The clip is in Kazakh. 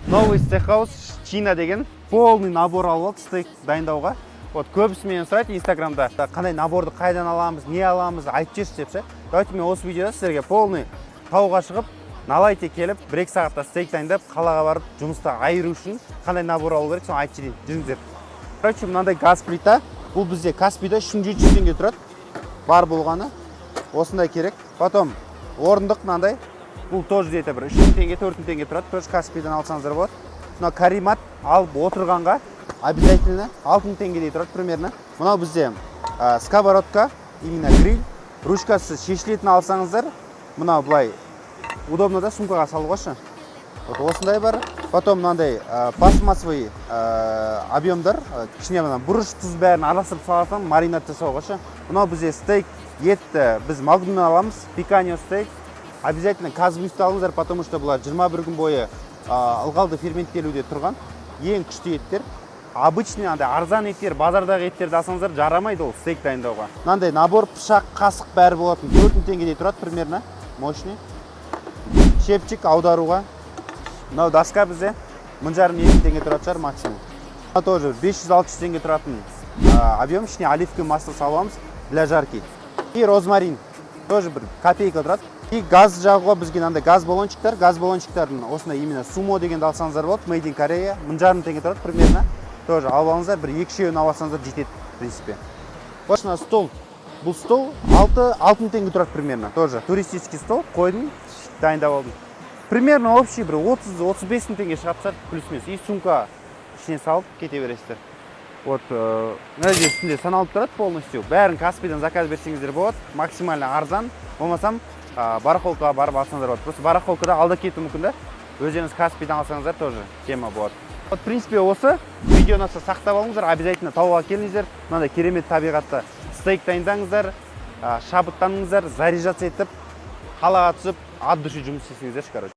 Новый стейкхаус Чина деген полный набор алып алды стейк дайындауға. Вот көбісі менен сұрайды Инстаграмда, қандай наборды қайдан аламыз, не аламыз, айтып жіберші деп ше. Давайте мен осы видеода сіздерге полный тауға шығып, налайте келіп, 1-2 сағатта стейк дайындап, қалаға барып, жұмыста айыру үшін қандай набор алу керек, соны айтып жіберейін. Жүріңіздер. Короче, мынандай газ плита, бұл бізде Каспийда 3700 теңге тұрады. Бар болғаны осындай керек. Потом орындық мынандай. Бұл тоже где-то бір 3000 теңге, 4000 теңге тұрады. Тоже Каспийдан алсаңыздар болады. Мына каримат алып отырғанға обязательно 6000 теңгедей тұрады примерно. Мынау бізде сковородка, именно гриль. Ручкасы шешілетін алсаңыздар, мынау былай удобно да сумкаға салуға ше. Вот осындай бар. Потом мынандай пластмассовый объемдар, кішкене мына бұрыш тұз бәрін араластырып саласаң маринад жасауға ше. Мынау бізде стейк, етті біз Макдональдтан аламыз, пиканьо стейк. Обязательно казбифті алыңыздар, потому что бұлар 21 күн бойы ылғалды ферменттелуде тұрған. Ең күшті еттер. Обычный арзан еттер, базардағы еттерді алсаңыздар жарамайды ол стейк дайындауға. Мынандай набор, пышақ, қасық бәрі болатын. 4000 теңгедей тұрады примерно, мощный. Шепчик аударуға. Мынау доска бізде 1500 теңге тұрады шығар максимум. Мына тоже 500-600 теңге тұратын объем, ішіне оливковый масло саламыз для жарки. И розмарин тоже бір копейка тұрады. И газ жағуға бізге мынандай газ баллончиктардың осындай именно сумо дегенді алсаңыздар болады, made in Korea, 1500 теңге тұрады примерно. Тоже алып алыңыздар, бір 2-3 алып алсаңыздар жетеді в принципе. Осына стол. Бұл стол 6000 теңге тұрады примерно. Тоже туристический стол қойдым, дайындап алдым. Примерно общий бір 30-35 теңге шығады плюс-минус. И сумка ішіне салып кете бересіздер. Вот, мына жерде үстінде саналып тұрады полностью. Бәрін Каспийдан заказ берсеңіздер болады, максимально арзан. Болмасам барахолкаға барып алсаңыздар болады. Просто барахолкада алда кету мүмкін да. Өзіңіз Каспийдан алсаңыздар тоже тема болады. Вот, в принципе, осы видеоны сақтап алыңыздар, обязательно тауға келіңіздер. Мынандай керемет табиғатта стейк дайындаңыздар, шабыттаныңыздар, заряжаться етіп, қалаға түсіп, от души жұмыс істесеңіздер, короче.